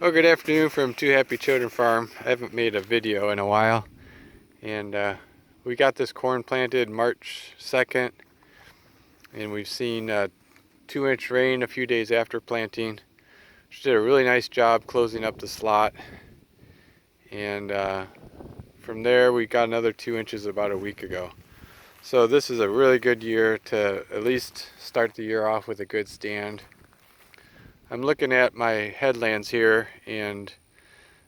Well, good afternoon from Two Happy Children Farm. I haven't made a video in a while, and we got this corn planted March 2nd, and we've seen 2-inch rain a few days after planting. She did a really nice job closing up the slot, and from there we got another 2 inches about a week ago. So this is a really good year to at least start the year off with a good stand. I'm looking at my headlands here, and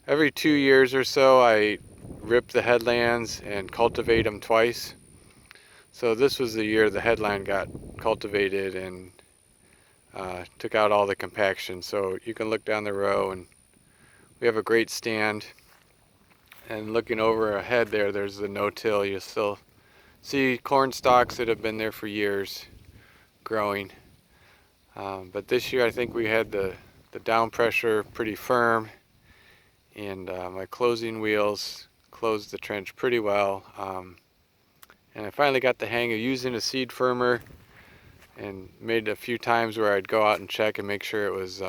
every 2 years or so I rip the headlands and cultivate them twice. So this was the year the headland got cultivated and took out all the compaction. So you can look down the row and we have a great stand. And looking over ahead there's the no-till. You still see corn stalks that have been there for years growing. But this year I think we had the down pressure pretty firm, and my closing wheels closed the trench pretty well. And I finally got the hang of using a seed firmer, and made a few times where I'd go out and check and make sure it was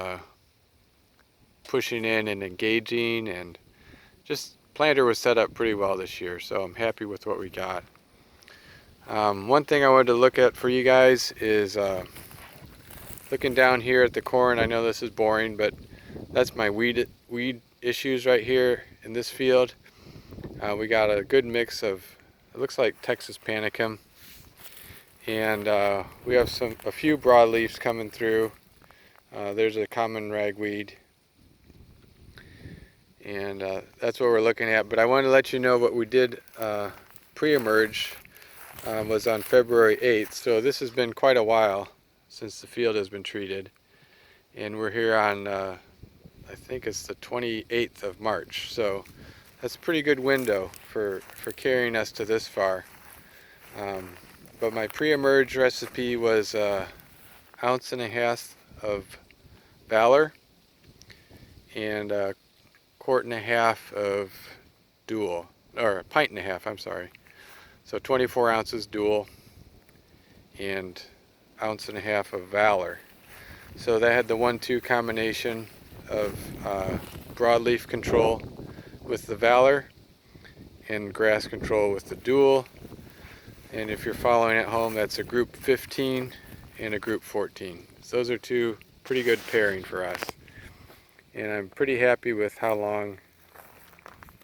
pushing in and engaging, and just planter was set up pretty well this year, so I'm happy with what we got. One thing I wanted to look at for you guys is looking down here at the corn. I know this is boring, but that's my weed issues right here in this field. We got a good mix of, it looks like Texas panicum, and we have a few broadleafs coming through. There's a common ragweed, and that's what we're looking at. But I wanted to let you know what we did pre-emerge was on February 8th. So this has been quite a while since the field has been treated, and we're here on I think it's the 28th of March. So that's a pretty good window for carrying us to this far. But my pre-emerge recipe was 1.5 ounces of Valor and 1.5 quarts of Dual, or 1.5 pints, I'm sorry. So 24 ounces Dual and 1.5 ounces of Valor. So that had the 1-2 combination of broadleaf control with the Valor and grass control with the Dual. And if you're following at home, that's a group 15 and a group 14. So those are two pretty good pairing for us. And I'm pretty happy with how long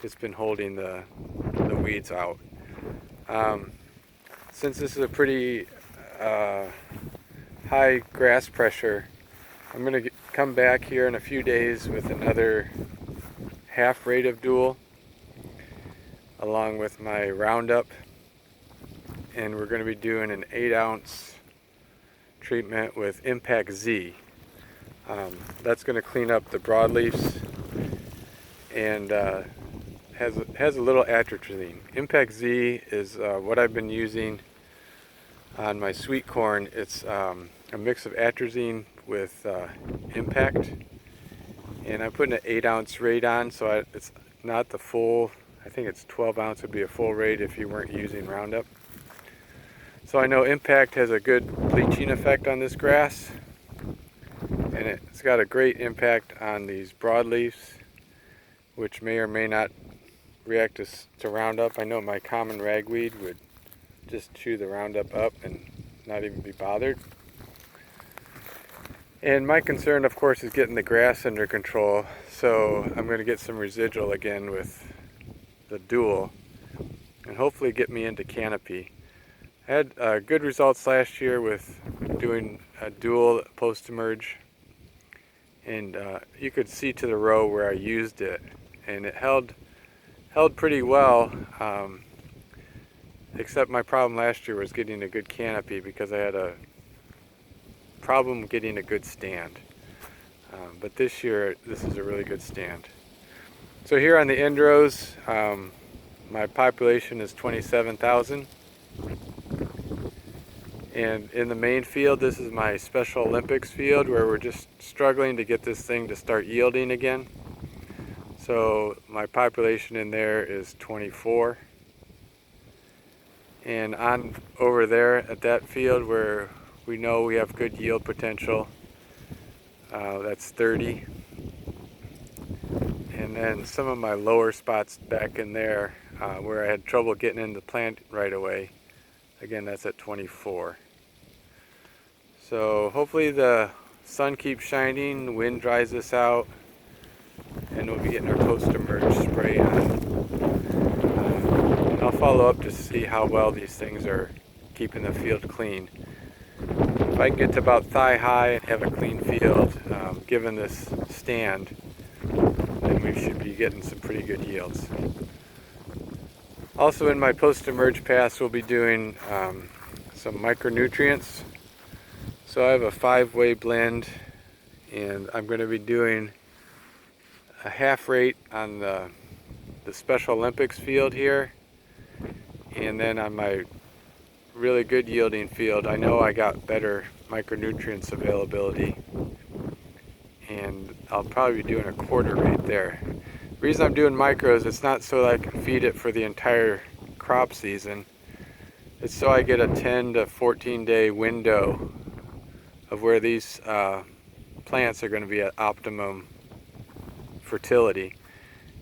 it's been holding the weeds out. Since this is a pretty high grass pressure, I'm going to come back here in a few days with another half rate of Dual along with my Roundup, and we're going to be doing an 8-ounce treatment with Impact Z. That's going to clean up the broadleafs and has a little atrazine. Impact Z is what I've been using on my sweet corn. It's a mix of atrazine with Impact, and I'm putting an 8-ounce rate on, so it's not the full. I think it's 12 ounce would be a full rate if you weren't using Roundup. So I know Impact has a good bleaching effect on this grass, and it's got a great impact on these broadleafs, which may or may not react to Roundup. I know my common ragweed would just chew the Roundup up and not even be bothered. And my concern, of course, is getting the grass under control, so I'm going to get some residual again with the Dual and hopefully get me into canopy. I had good results last year with doing a Dual post-emerge, and you could see to the row where I used it, and it held pretty well, except my problem last year was getting a good canopy because I had a problem getting a good stand. But this year, this is a really good stand. So here on the end rows, my population is 27,000. And in the main field, this is my Special Olympics field where we're just struggling to get this thing to start yielding again. So my population in there is 24. And on over there at that field where we know we have good yield potential, that's 30. And then some of my lower spots back in there where I had trouble getting in the plant right away, again, that's at 24. So hopefully the sun keeps shining, the wind dries this out, and we'll be getting our post-emerge spray on. And I'll follow up to see how well these things are keeping the field clean. If I can get to about thigh high and have a clean field, given this stand, then we should be getting some pretty good yields. Also in my post-emerge pass, we'll be doing some micronutrients. So I have a 5-way blend, and I'm going to be doing a half rate on the Special Olympics field here, and then on my really good yielding field, I know I got better micronutrients availability, and I'll probably be doing a quarter rate there. The reason I'm doing micros, it's not so that I can feed it for the entire crop season. It's so I get a 10 to 14 day window of where these plants are going to be at optimum fertility,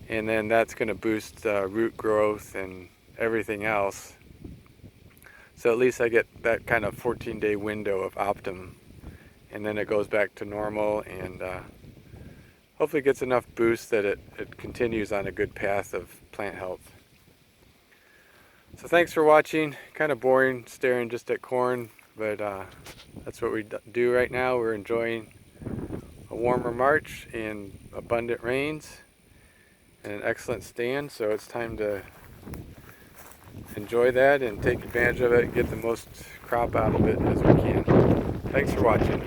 and then that's going to boost root growth and everything else. So at least I get that kind of 14-day window of optimum, and then it goes back to normal, and hopefully gets enough boost that it continues on a good path of plant health. So thanks for watching. Kind of boring staring just at corn, but that's what we do right now. We're enjoying a warmer March and abundant rains and an excellent stand, so it's time to enjoy that and take advantage of it and get the most crop out of it as we can. Thanks for watching.